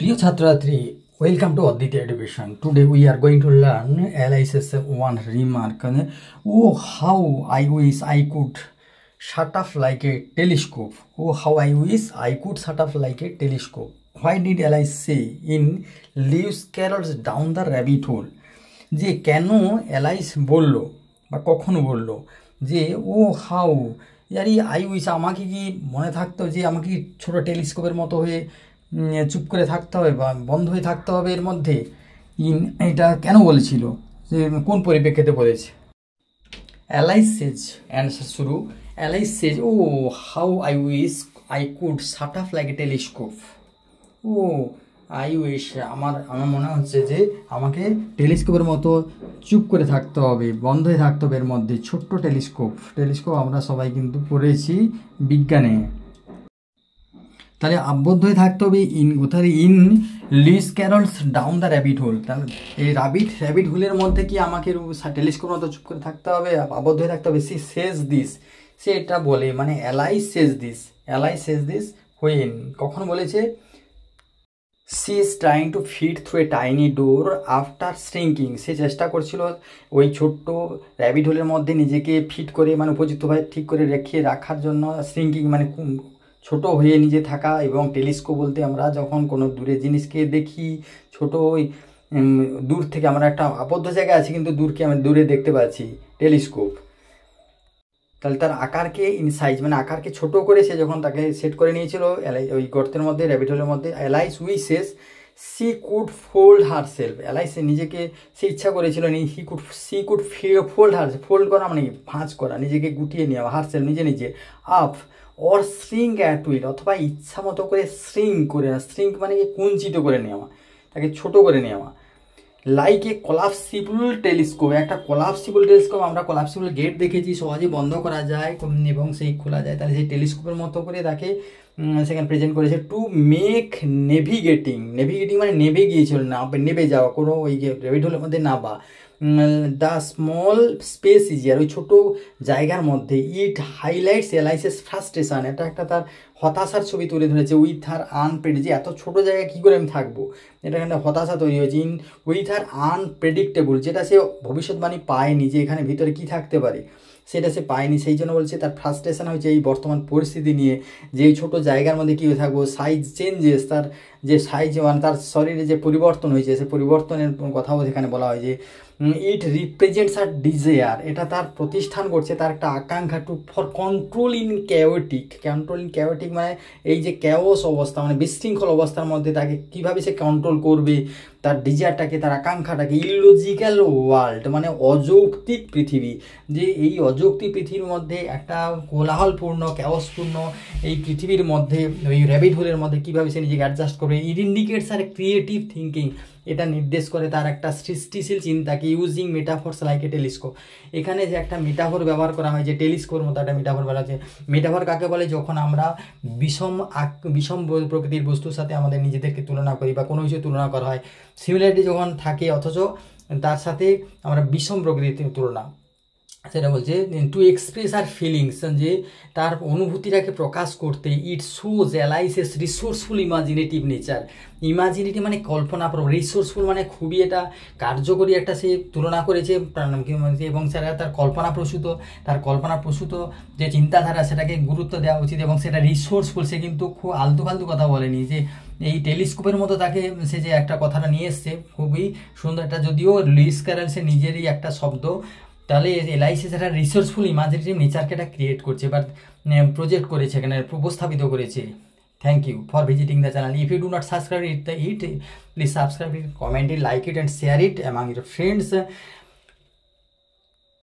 Dear Chhatratri, welcome to Aditya Education. Today we are going to learn LISS one remark. Oh, how I wish I could shut off like a telescope. Oh, how I wish I could shut off like a telescope. Why did Alice say in Lewis Carroll's Down the Rabbit Hole? যে কেন Alice বলল বা কখন বলল যে ও how ইয়ারি I wish, আমাকে কি মনে থাকতো যে আমাকে কি ছোটো টেলিস্কোপের মতো হয়ে চুপ করে থাকতে হবে বা বন্ধ হয়ে থাকতে হবে এর মধ্যে। এটা কেন বলেছিল, যে কোন পরিপ্রেক্ষিতে বলেছে? অ্যালাইস সেজ, অ্যান্সার শুরু। Alice says oh how I wish I could shut off like a telescope. Oh I wish, আমার মনে হচ্ছে যে আমাকে টেলিস্কোপের মতো চুপ করে থাকতে হবে, বন্ধ হয়ে থাকতে হবে এর মধ্যে। ছোট্ট টেলিস্কোপ আমরা সবাই কিন্তু পড়েছি বিজ্ঞানে। তাহলে আবদ্ধ হয়ে থাকতে হবে in Lewis Carroll's down the rabbit hole. তাহলে এই র্যাবিট হোলের মধ্যে কি আমাকে টেলিস্কোপের মতো চুপ করে থাকতে হবে, আবদ্ধ হয়ে থাকতে হবে? সে সেজ দিস, সে এটা বলে, মানে অ্যালাইস সেজ দিস হোয়েন, কখন বলেছে? She is trying to fit through a tiny door after shrinking. সে চেষ্টা করছিল ওই ছোট্ট র্যাবিট হোলের মধ্যে নিজেকে ফিট করে, মানে উপযুক্তভাবে ঠিক করে রাখার জন্য। শ্রিঙ্কিং মানে ছোট হয়ে নিজে থাকা। এবং টেলিস্কোপ বলতে আমরা যখন কোনো দূরের জিনিসকে দেখি, ছোট ওই দূর থেকে, আমরা একটা আবদ্ধ জায়গায় আছি কিন্তু দূরকে আমরা দূরে দেখতে পাচ্ছি, টেলিস্কোপ। তাহলে তার আকারকে সাইজ, মানে আকারকে ছোট করে সে যখন তাকে সেট করে নিয়েছিল ওই গর্তের মধ্যে, র্যাবিট হোলের মধ্যে। Alice wishes C could fold her self. Alice নিজেকে সে ইচ্ছা করেছিল সি কুড ফোল্ড ফোল্ড করা মানে ভাঁজ করা, নিজেকে গুটিয়ে নেওয়া, হার সেলফ নিজে up or shrink at will, অথবা ইচ্ছা মতো করে শ্রিঙ্ক মানে কুঞ্চিত করে নেওয়া, তাকে ছোট করে নেওয়া। লাইক এ কলাপসিবল টেলিস্কোপ, একটা কলাপসিবল টেলিস্কোপ, আমরা কলাপসিবল গেট দেখেছি, সহজে বন্ধ করা যায় এবং সেই খোলা যায়। তাহলে সেই টেলিস্কোপের মতো করে তাকে সেখানে প্রেজেন্ট করেছে। টু মেক নেভিগেটিং মানে নেভে গিয়েছিল, নেবে যাওয়া, কোনো ওই র্যাবিট হোলের মধ্যে নাবা। দ্য স্মল স্পেস ইজিয়ার, ওই ছোটো জায়গার মধ্যে। ইট হাইলাইটস এলাইসেস ফ্রাস্ট্রেশন, এটা একটা তার হতাশার ছবি তুলে ধরেছে। উইথ হার আনপ্রেডিক্ট, যে এত ছোটো জায়গায় কী করে আমি থাকবো, এটা একটা হতাশা তৈরি হয়েছে। উইথ হার আনপ্রেডিক্টেবল, যেটা সে ভবিষ্যৎবাণী পায়নি যে এখানে ভিতরে কী থাকতে পারে, সেটা সে পায়নি। সেই জন্য বলছে তার ফ্রাস্ট্রেশন হয়েছে এই বর্তমান পরিস্থিতি নিয়ে, যে এই ছোটো জায়গার মধ্যে কী হয়ে থাকবো। সাইজ চেঞ্জেস, তার যে সাইজ, মানে তার শরীরে যে পরিবর্তন হয়েছে, সে পরিবর্তনের কথাও সেখানে বলা হয়। যে ইট রিপ্রেজেন্টস আর ডিজায়ার, এটা তার প্রতিষ্ঠান করছে তার একটা আকাঙ্ক্ষা। To for control in chaotic মানে এই যে ক্যাওস অবস্থা, মানে বিশৃঙ্খল অবস্থার মধ্যে তাকে কীভাবে সে কন্ট্রোল করবে, তার ডিজায়ারটাকে, তার আকাঙ্ক্ষাটাকে। ইললজিক্যাল ওয়ার্ল্ড মানে অযৌক্তিক পৃথিবী, যে এই অযৌক্তিক পৃথিবীর মধ্যে একটা কোলাহলপূর্ণ, ক্যাওসপূর্ণ এই পৃথিবীর মধ্যে, ওই র্যাবিট হোলের মধ্যে কীভাবে সে নিজেকে অ্যাডজাস্ট করবে। It indicates our creative thinking, এটা নির্দেশ করে তার একটা সৃষ্টিশীল চিন্তাকে। Using metaphors like a telescope, এখানে যে একটা মেটাফোর ব্যবহার করা হয়, যে টেলিস্কোপের মতো একটা মেটাফোর বলা হচ্ছে। মেটাফোর কাকে বলে? যখন আমরা বিষম প্রকৃতির বস্তুর সাথে আমাদের নিজেদেরকে তুলনা করি বা কোনো কিছু তুলনা করা হয়, সিমিলারিটি যখন থাকে অথচ তার সাথে আমরা বিষম প্রকৃতির তুলনা, সেটা বলছে টু এক্সপ্রেস আর ফিলিংস, যে তার অনুভূতিটাকে প্রকাশ করতে। It shows Alice's resourceful imaginative nature. Imaginative মানে কল্পনাপ্রবণ, রিসোর্সফুল মানে খুবই এটা কার্যকরী একটা সে তুলনা করেছে, এবং সেটা তার কল্পনাপ্রসূত যে চিন্তাধারা, সেটাকে গুরুত্ব দেওয়া উচিত। এবং সেটা রিসোর্সফুল, সে কিন্তু খুব আলতু ফালতু কথা বলেনি, যে এই টেলিস্কোপের মতো তাকে সে যে একটা কথাটা নিয়ে এসছে খুবই সুন্দর। এটা যদিও লুইস ক্যারল সে নিজেরই একটা শব্দ, তাহলে এলআইসিস একটা রিসোর্সফুল ইমাজিনেটিভ নেচারকে এটা ক্রিয়েট করছে বা প্রজেক্ট করেছে, এখানে উপস্থাপিত করেছে। Thank you for visiting the channel. If you do not subscribe it, please subscribe it, comment it, like it and share it among your friends.